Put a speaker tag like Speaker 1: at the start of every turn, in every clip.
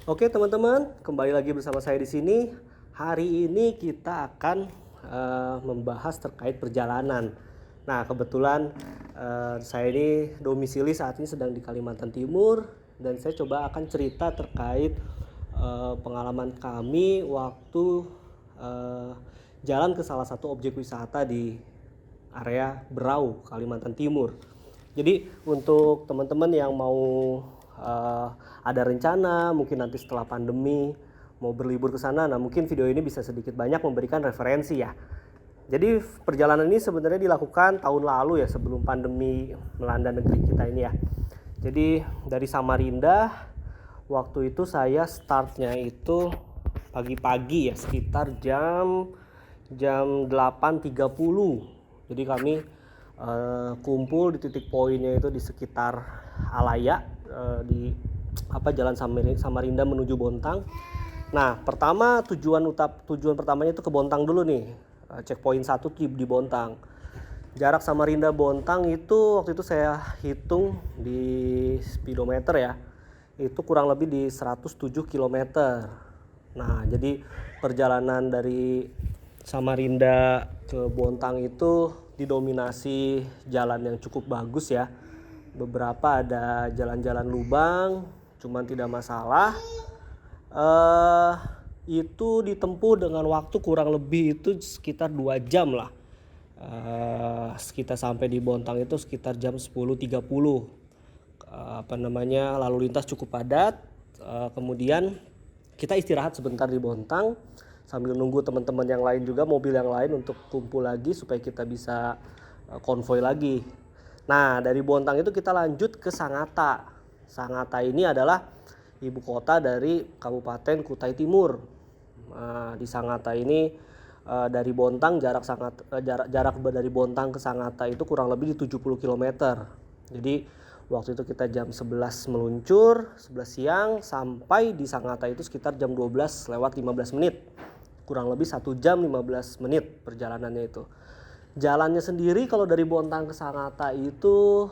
Speaker 1: Oke teman-teman, kembali lagi bersama saya di sini. Hari ini kita akan membahas terkait perjalanan. Nah kebetulan saya ini domisili saat ini sedang di Kalimantan Timur dan saya coba akan cerita terkait pengalaman kami waktu jalan ke salah satu objek wisata di area Berau, Kalimantan Timur. Jadi untuk teman-teman yang mau ada rencana mungkin nanti setelah pandemi mau berlibur ke sana, nah mungkin video ini bisa sedikit banyak memberikan referensi ya. Jadi perjalanan ini sebenarnya dilakukan tahun lalu ya, sebelum pandemi melanda negeri kita ini ya. Jadi dari Samarinda waktu itu saya startnya itu pagi-pagi ya, sekitar jam 8.30. Jadi kami kumpul di titik poinnya itu di sekitar Alaya, di Jalan Samarinda menuju Bontang. Nah, tujuan pertamanya itu ke Bontang dulu nih. Checkpoint 1 di Bontang. Jarak Samarinda Bontang itu waktu itu saya hitung di speedometer ya. Itu kurang lebih di 107 km. Nah, jadi perjalanan dari Samarinda ke Bontang itu didominasi jalan yang cukup bagus ya. Beberapa ada jalan-jalan lubang, cuman tidak masalah. Itu ditempuh dengan waktu kurang lebih itu sekitar 2 jam lah. Kita sampai di Bontang itu sekitar jam 10.30. Lalu lintas cukup padat. Kemudian kita istirahat sebentar di Bontang sambil nunggu teman-teman yang lain juga, mobil yang lain untuk kumpul lagi supaya kita bisa konvoy lagi. Nah dari Bontang itu kita lanjut ke Sangatta. Sangatta ini adalah ibu kota dari Kabupaten Kutai Timur. Nah, di Sangatta ini dari Bontang jarak dari Bontang ke Sangatta itu kurang lebih di 70 km. Jadi waktu itu kita jam 11 meluncur, 11 siang sampai di Sangatta itu sekitar jam 12 lewat 15 menit. Kurang lebih 1 jam 15 menit perjalanannya itu. Jalannya sendiri kalau dari Bontang ke Sangatta itu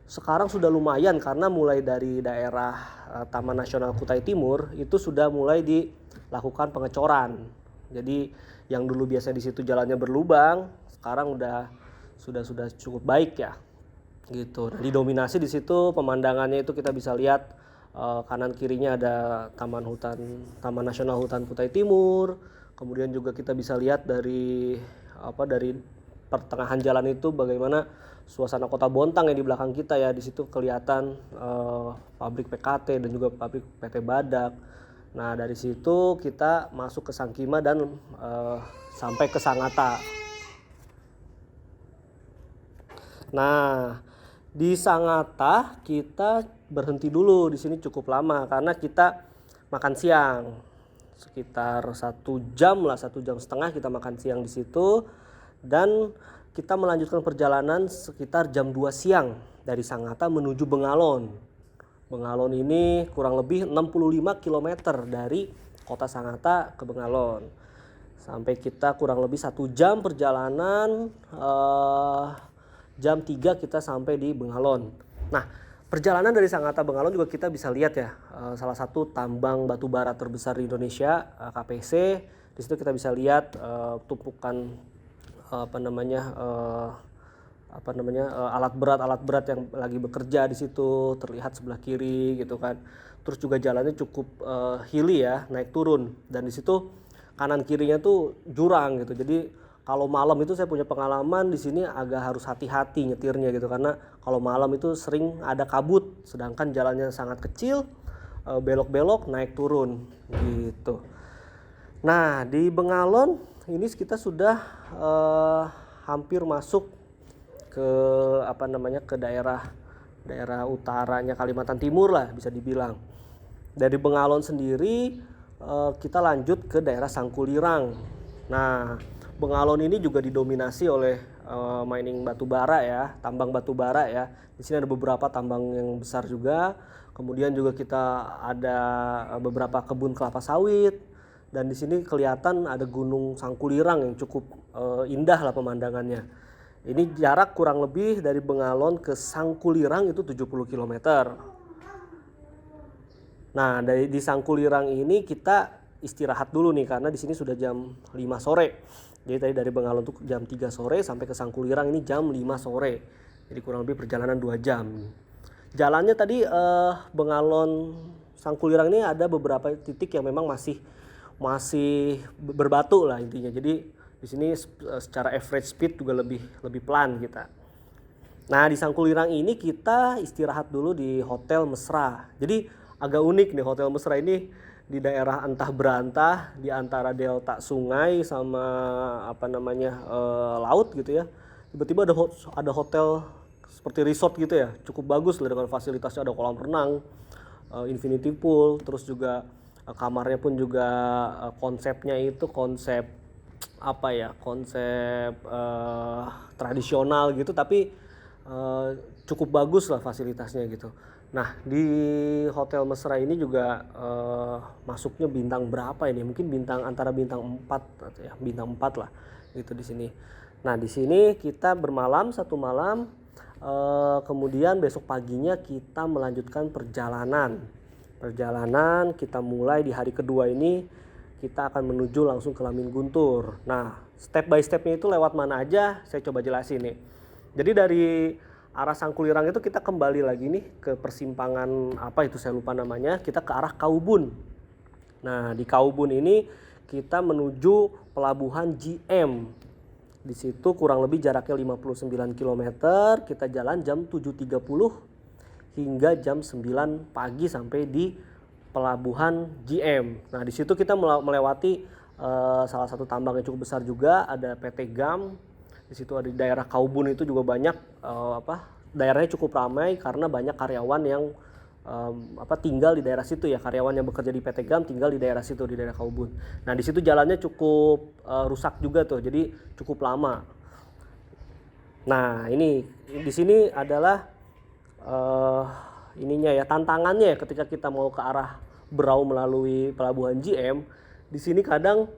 Speaker 1: sekarang sudah lumayan karena mulai dari daerah Taman Nasional Kutai Timur itu sudah mulai dilakukan pengecoran. Jadi yang dulu biasanya di situ jalannya berlubang, sekarang sudah cukup baik ya. Gitu. Didominasi di situ pemandangannya itu kita bisa lihat kanan kirinya ada Taman Nasional Hutan Kutai Timur. Kemudian juga kita bisa lihat dari pertengahan jalan itu bagaimana suasana kota Bontang yang di belakang kita ya. Di situ kelihatan pabrik PKT dan juga pabrik PT Badak. Nah dari situ kita masuk ke Sangkima dan sampai ke Sangatta. Nah di Sangatta kita berhenti dulu di sini cukup lama karena kita makan siang sekitar 1 jam lah, 1,5 jam kita makan siang di situ dan kita melanjutkan perjalanan sekitar jam 2 siang dari Sangatta menuju Bengalon. Bengalon ini kurang lebih 65 km dari kota Sangatta ke Bengalon. Sampai kita kurang lebih 1 jam perjalanan, jam 3 kita sampai di Bengalon. Nah perjalanan dari Sangatta Bengalon juga kita bisa lihat ya, salah satu tambang batu bara terbesar di Indonesia, KPC. Di situ kita bisa lihat tumpukan alat berat yang lagi bekerja di situ terlihat sebelah kiri gitu kan. Terus juga jalannya cukup hilly ya, naik turun, dan di situ kanan kirinya tuh jurang gitu. Jadi kalau malam itu saya punya pengalaman di sini agak harus hati-hati nyetirnya gitu karena kalau malam itu sering ada kabut, sedangkan jalannya sangat kecil, belok-belok naik turun gitu. Nah di Bengalon ini kita sudah hampir masuk ke ke daerah utaranya Kalimantan Timur lah bisa dibilang. Dari Bengalon sendiri kita lanjut ke daerah Sangkulirang. Nah Bengalon ini juga didominasi oleh mining batu bara ya, tambang batu bara ya. Di sini ada beberapa tambang yang besar juga. Kemudian juga kita ada beberapa kebun kelapa sawit. Dan di sini kelihatan ada Gunung Sangkulirang yang cukup indah lah pemandangannya. Ini jarak kurang lebih dari Bengalon ke Sangkulirang itu 70 km. Nah, dari di Sangkulirang ini kita istirahat dulu nih karena di sini sudah jam 5 sore. Jadi tadi dari Bengalon tuh jam 3 sore sampai ke Sangkulirang ini jam 5 sore. Jadi kurang lebih perjalanan 2 jam. Jalannya tadi Bengalon Sangkulirang ini ada beberapa titik yang memang masih berbatu lah intinya. Jadi di sini secara average speed juga lebih pelan kita. Nah, di Sangkulirang ini kita istirahat dulu di Hotel Mesra. Jadi agak unik nih Hotel Mesra ini di daerah Antah Berantah di antara delta sungai sama laut gitu ya. Tiba-tiba ada hotel seperti resort gitu ya. Cukup bagus lah dengan fasilitasnya, ada kolam renang, infinity pool, terus juga kamarnya pun juga konsepnya itu konsep konsep tradisional gitu tapi cukup bagus lah fasilitasnya gitu. Nah, di Hotel Mesra ini juga masuknya bintang berapa ini? Mungkin antara bintang 4 ya, bintang 4 lah gitu di sini. Nah, di sini kita bermalam 1 malam, kemudian besok paginya kita melanjutkan perjalanan. Kita mulai di hari kedua ini kita akan menuju langsung ke Lamin Guntur. Nah, step by stepnya itu lewat mana aja saya coba jelasin nih. Jadi dari arah Sangkulirang itu kita kembali lagi nih ke persimpangan saya lupa namanya, kita ke arah Kaubun. Nah, di Kaubun ini kita menuju pelabuhan GM. Di situ kurang lebih jaraknya 59 km, kita jalan jam 7.30 hingga jam 9 pagi sampai di pelabuhan GM. Nah, di situ kita melewati salah satu tambang yang cukup besar juga, ada PT GAM. Di situ ada di daerah Kaubun itu juga banyak daerahnya cukup ramai karena banyak karyawan yang tinggal di daerah situ ya, karyawan yang bekerja di PT GAM tinggal di daerah situ, di daerah Kaubun. Nah, di situ jalannya cukup rusak juga tuh, jadi cukup lama. Nah, ini di sini adalah tantangannya ya ketika kita mau ke arah Berau melalui pelabuhan GM. Di sini kadang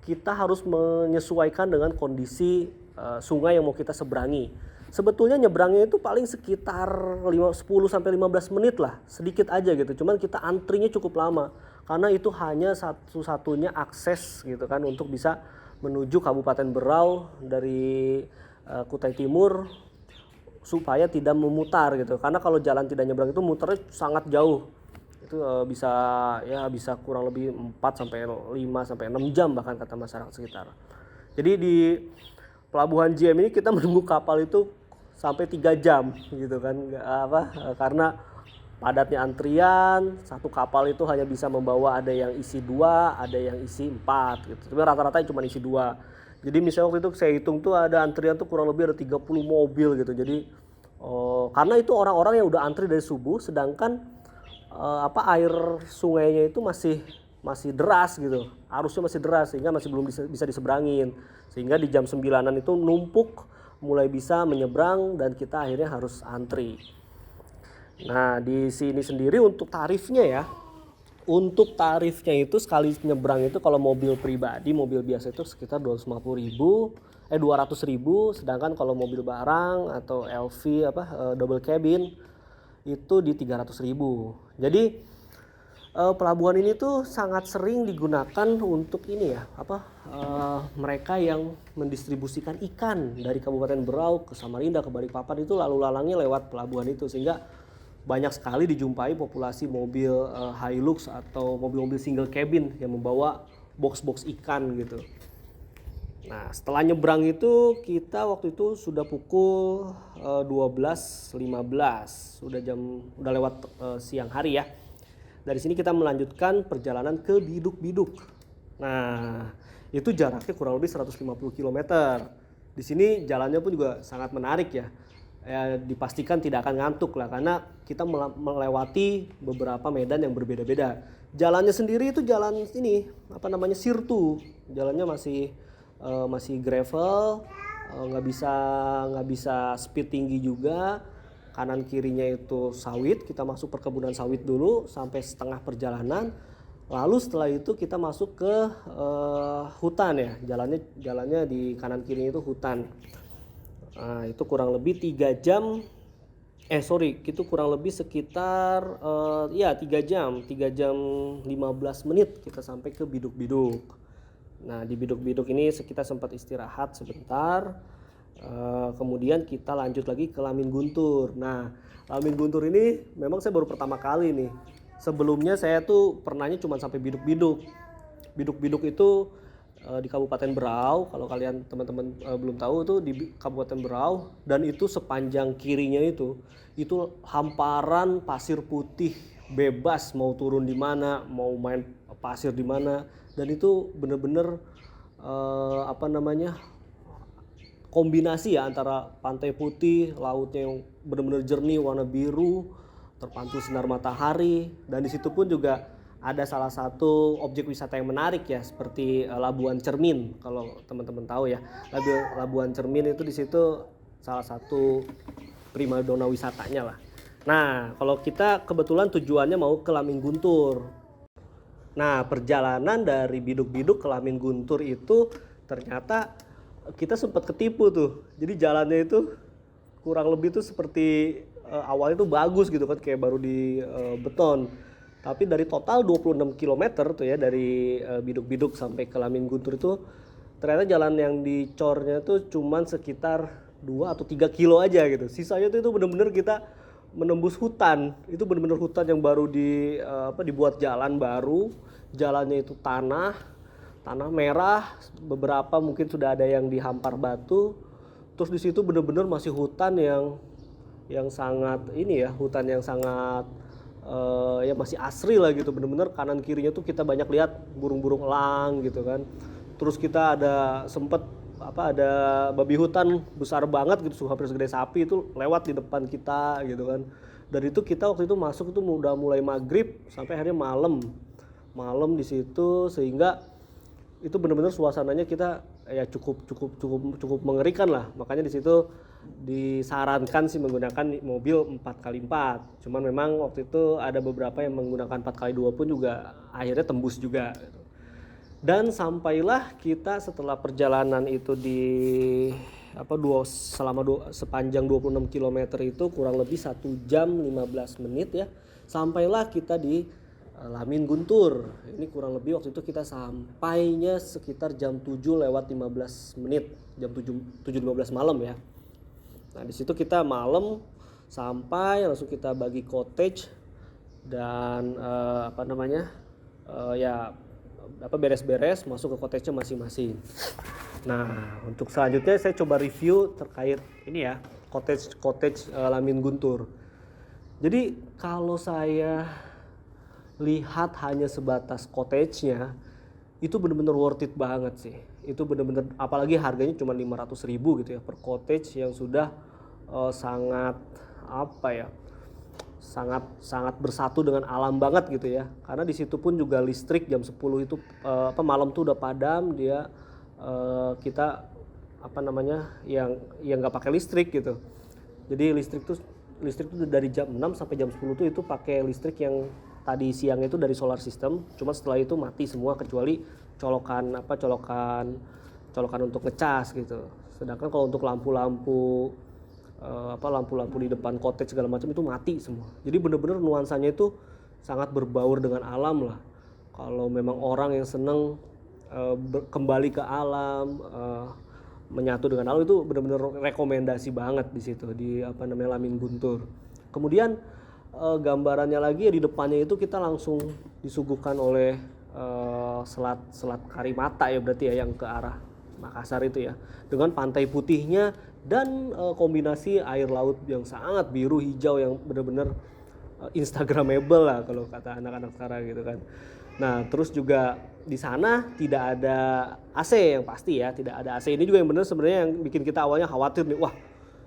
Speaker 1: kita harus menyesuaikan dengan kondisi sungai yang mau kita seberangi. Sebetulnya nyebrangnya itu paling sekitar 10 sampai 15 menit lah, sedikit aja gitu. Cuman kita antrinya cukup lama karena itu hanya satu-satunya akses gitu kan untuk bisa menuju Kabupaten Berau dari Kutai Timur supaya tidak memutar gitu. Karena kalau jalan tidak nyebrang itu muternya sangat jauh. Itu bisa kurang lebih 4 sampai 5 sampai 6 jam bahkan kata masyarakat sekitar. Jadi di pelabuhan GM ini kita menunggu kapal itu sampai 3 jam gitu kan. Karena padatnya antrian, satu kapal itu hanya bisa membawa ada yang isi 2, ada yang isi 4 gitu. Tapi rata-rata cuma isi 2. Jadi misalnya waktu itu saya hitung tuh ada antrian tuh kurang lebih ada 30 mobil gitu. Jadi karena itu orang-orang yang udah antri dari subuh, sedangkan air sungainya itu masih deras gitu. Arusnya masih deras sehingga masih belum bisa diseberangin. Sehingga di jam 9-an itu numpuk mulai bisa menyeberang dan kita akhirnya harus antri. Nah, di sini sendiri untuk tarifnya ya. Untuk tarifnya itu sekali nyebrang itu kalau mobil pribadi, mobil biasa itu sekitar 200.000, sedangkan kalau mobil barang atau LV double cabin itu di 300.000. Jadi pelabuhan ini tuh sangat sering digunakan untuk mereka yang mendistribusikan ikan dari Kabupaten Berau ke Samarinda, ke Balikpapan itu lalu lalangnya lewat pelabuhan itu, sehingga banyak sekali dijumpai populasi mobil Hilux atau mobil-mobil single cabin yang membawa box-box ikan gitu. Nah, setelah nyebrang itu kita waktu itu sudah pukul 12.15, udah lewat siang hari ya. Dari sini kita melanjutkan perjalanan ke Biduk-Biduk. Nah, itu jaraknya kurang lebih 150 km. Di sini jalannya pun juga sangat menarik ya. Dipastikan tidak akan ngantuk lah karena kita melewati beberapa medan yang berbeda-beda. Jalannya sendiri itu jalan ini sirtu. Jalannya masih gravel, nggak bisa speed tinggi juga. Kanan kirinya itu sawit, kita masuk perkebunan sawit dulu sampai setengah perjalanan. Lalu setelah itu kita masuk ke hutan ya. Jalannya di kanan kirinya itu hutan. Nah, itu kurang lebih 3 jam Sorry, itu kurang lebih sekitar ya 3 jam 15 menit kita sampai ke Biduk-Biduk. Nah di Biduk-Biduk ini kita sempat istirahat sebentar, kemudian kita lanjut lagi ke Lamin Guntur. Nah Lamin Guntur ini memang saya baru pertama kali nih. Sebelumnya saya tuh pernahnya cuma sampai Biduk-Biduk. Biduk-Biduk itu di Kabupaten Berau. Kalau kalian teman-teman belum tahu, itu di Kabupaten Berau, dan itu sepanjang kirinya itu hamparan pasir putih bebas, mau turun di mana, mau main pasir di mana, dan itu bener-bener apa namanya, kombinasi ya antara pantai putih, lautnya yang benar-benar jernih warna biru, terpantul sinar matahari, dan di situ pun juga ada salah satu objek wisata yang menarik ya, seperti Labuan Cermin. Kalau teman-teman tahu ya, Labuan Cermin itu di situ salah satu primadona wisatanya lah. Nah, kalau kita kebetulan tujuannya mau ke Lamin Guntur. Nah, perjalanan dari Biduk-Biduk ke Lamin Guntur itu ternyata kita sempat ketipu tuh. Jadi jalannya itu kurang lebih tuh seperti awalnya tuh bagus gitu kan, kayak baru di beton. Tapi dari total 26 kilometer tuh ya, dari Biduk-Biduk sampai ke Lamin Guntur itu ternyata jalan yang dicornya tuh cuman sekitar 2 atau 3 kilo aja gitu. Sisanya tuh itu bener-bener kita menembus hutan. Itu bener-bener hutan yang baru dibuat jalan baru. Jalannya itu tanah merah, beberapa mungkin sudah ada yang dihampar batu. Terus di situ bener-bener masih hutan yang sangat ini ya, hutan yang sangat ya masih asri lah gitu. Bener-bener kanan kirinya tuh kita banyak lihat burung-burung elang gitu kan. Terus kita ada babi hutan besar banget gitu, hampir segede sapi, itu lewat di depan kita gitu kan. Dan itu kita waktu itu masuk itu udah mulai maghrib sampai akhirnya malam di situ, sehingga itu benar-benar suasananya kita ya cukup mengerikan lah. Makanya di situ disarankan sih menggunakan mobil 4x4. Cuman memang waktu itu ada beberapa yang menggunakan 4x2 pun juga akhirnya tembus juga gitu. Dan sampailah kita setelah perjalanan itu sepanjang 26 km itu kurang lebih 1 jam 15 menit ya. Sampailah kita di Lamin Guntur. Ini kurang lebih waktu itu kita sampainya sekitar jam 7 lewat 15 menit, jam 7.15 malam ya. Nah, di situ kita malam sampai langsung kita bagi cottage dan beres-beres masuk ke cottage-nya masing-masing. Nah, untuk selanjutnya saya coba review terkait ini ya, cottage Lamin Guntur. Jadi kalau saya lihat hanya sebatas cottage-nya, itu benar-benar worth it banget sih. Itu benar-benar, apalagi harganya cuma 500.000 gitu ya per cottage, yang sudah sangat sangat bersatu dengan alam banget gitu ya. Karena di situ pun juga listrik jam 10 itu malam tuh udah padam, dia kita yang nggak pakai listrik gitu. Jadi listrik tuh dari jam 6 sampai jam 10 tuh itu pakai listrik yang tadi siang itu dari solar system, cuma setelah itu mati semua kecuali colokan untuk ngecas gitu. Sedangkan kalau untuk lampu-lampu di depan cottage segala macam itu mati semua. Jadi benar-benar nuansanya itu sangat berbaur dengan alam lah. Kalau memang orang yang seneng kembali ke alam, menyatu dengan alam, itu benar-benar rekomendasi banget di situ di Lamin Guntur. Kemudian gambarannya lagi ya, di depannya itu kita langsung disuguhkan oleh selat Karimata ya, berarti ya, yang ke arah Makassar itu ya, dengan pantai putihnya dan kombinasi air laut yang sangat biru hijau yang benar-benar instagramable lah kalau kata anak-anak sekarang gitu kan. Nah, terus juga di sana tidak ada AC, yang pasti ya, tidak ada AC. Ini juga yang benar sebenarnya yang bikin kita awalnya khawatir nih, wah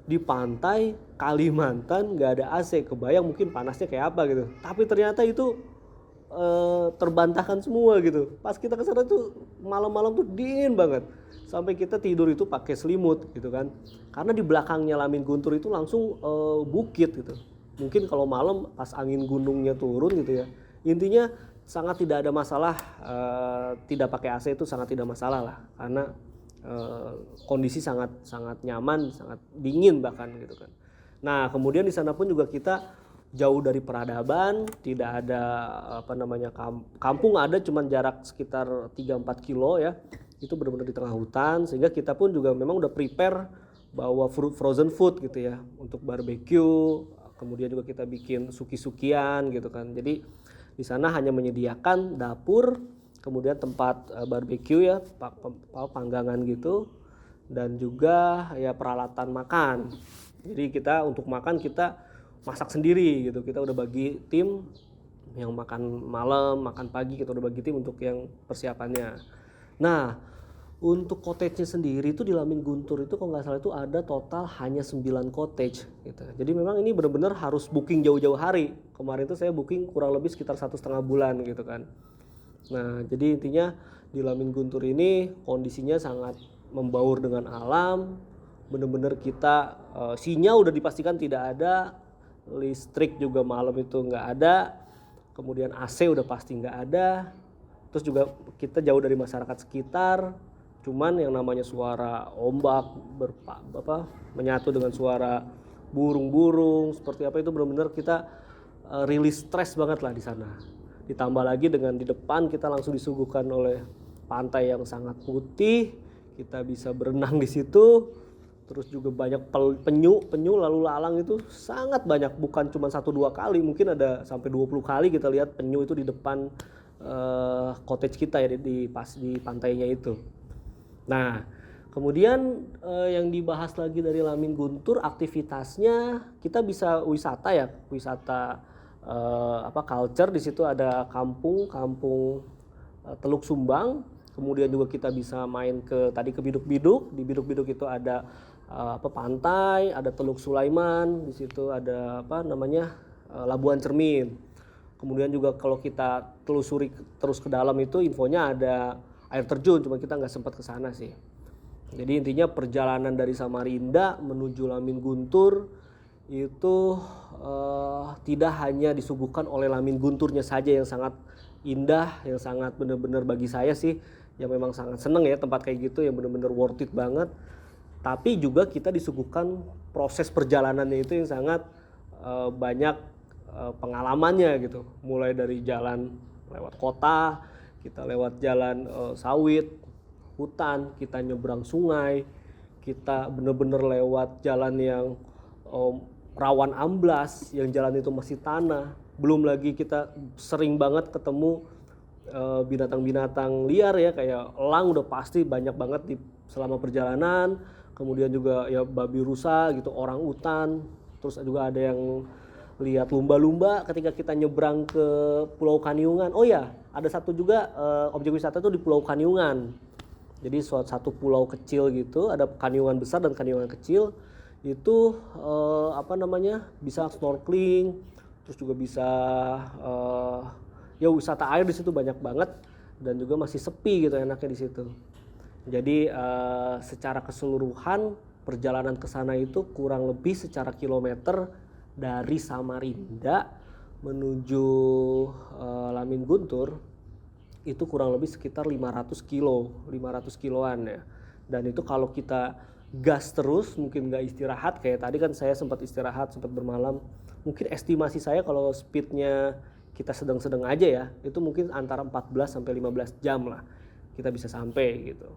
Speaker 1: di pantai Kalimantan nggak ada AC, kebayang mungkin panasnya kayak apa gitu. Tapi ternyata itu terbantahkan semua gitu. Pas kita ke sana tuh malam-malam tuh dingin banget. Sampai kita tidur itu pakai selimut gitu kan. Karena di belakangnya Lamin Guntur itu langsung bukit gitu. Mungkin kalau malam pas angin gunungnya turun gitu ya. Intinya sangat tidak ada masalah, tidak pakai AC itu sangat tidak masalah lah, karena kondisi sangat nyaman, sangat dingin bahkan gitu kan. Nah, kemudian di sana pun juga kita jauh dari peradaban, tidak ada kampung ada cuman jarak sekitar 3-4 kilo ya. Itu benar-benar di tengah hutan, sehingga kita pun juga memang udah prepare bawa frozen food gitu ya untuk barbecue. Kemudian juga kita bikin suki-sukian gitu kan. Jadi di sana hanya menyediakan dapur, kemudian tempat barbecue ya, panggangan gitu, dan juga ya peralatan makan. Jadi kita untuk makan kita masak sendiri gitu. Kita udah bagi tim yang makan malam, makan pagi, kita udah bagi tim untuk yang persiapannya. Nah, untuk cottage-nya sendiri itu di Lamin Guntur itu kalau nggak salah itu ada total hanya 9 cottage gitu. Jadi memang ini benar-benar harus booking jauh-jauh hari. Kemarin itu saya booking kurang lebih sekitar 1,5 bulan gitu kan. Nah, jadi intinya di Lamin Guntur ini kondisinya sangat membaur dengan alam. Benar-benar kita sinyal udah dipastikan tidak ada, listrik juga malam itu nggak ada, kemudian AC udah pasti nggak ada. Terus juga kita jauh dari masyarakat sekitar. Cuman yang namanya suara ombak menyatu dengan suara burung-burung seperti apa itu benar-benar kita rilis stres banget lah di sana. Ditambah lagi dengan di depan kita langsung disuguhkan oleh pantai yang sangat putih, kita bisa berenang di situ. Terus juga banyak penyu lalu lalang itu sangat banyak, bukan cuma 1-2 kali, mungkin ada sampai 20 kali kita lihat penyu itu di depan cottage kita ya di pantainya itu. Nah, kemudian yang dibahas lagi dari Lamin Guntur aktivitasnya kita bisa wisata ya, wisata culture. Di situ ada kampung Teluk Sumbang. Kemudian juga kita bisa main ke Biduk-Biduk. Di Biduk-Biduk itu ada pantai, ada Teluk Sulaiman, di situ ada Labuan Cermin. Kemudian juga kalau kita telusuri terus ke dalam itu infonya ada air terjun, cuma kita nggak sempat ke sana sih. Jadi intinya perjalanan dari Samarinda menuju Lamin Guntur itu tidak hanya disuguhkan oleh Lamin Gunturnya saja yang sangat indah, yang sangat benar-benar bagi saya sih yang memang sangat seneng ya tempat kayak gitu yang benar-benar worth it banget. Tapi juga kita disuguhkan proses perjalanannya itu yang sangat banyak pengalamannya gitu. Mulai dari jalan lewat kota, kita lewat jalan sawit, hutan, kita nyebrang sungai, kita benar-benar lewat jalan yang rawan amblas, yang jalan itu masih tanah. Belum lagi kita sering banget ketemu binatang-binatang liar ya, kayak elang udah pasti banyak banget selama perjalanan. Kemudian juga ya babi rusa gitu, orang utan. Terus juga ada yang lihat lumba-lumba ketika kita nyebrang ke Pulau Kaniungan. Oh ya, ada satu juga objek wisata itu di Pulau Kaniungan. Jadi satu pulau kecil gitu, ada Kaniungan besar dan Kaniungan kecil. Itu bisa snorkeling, terus juga bisa ya wisata air di situ banyak banget dan juga masih sepi gitu enaknya di situ. Jadi secara keseluruhan perjalanan ke sana itu kurang lebih secara kilometer dari Samarinda menuju Lamin Guntur itu kurang lebih sekitar 500 kiloan ya. Dan itu kalau kita gas terus mungkin nggak istirahat, kayak tadi kan saya sempat istirahat, sempat bermalam, mungkin estimasi saya kalau speednya kita sedang-sedang aja ya itu mungkin antara 14 sampai 15 jam lah kita bisa sampai gitu.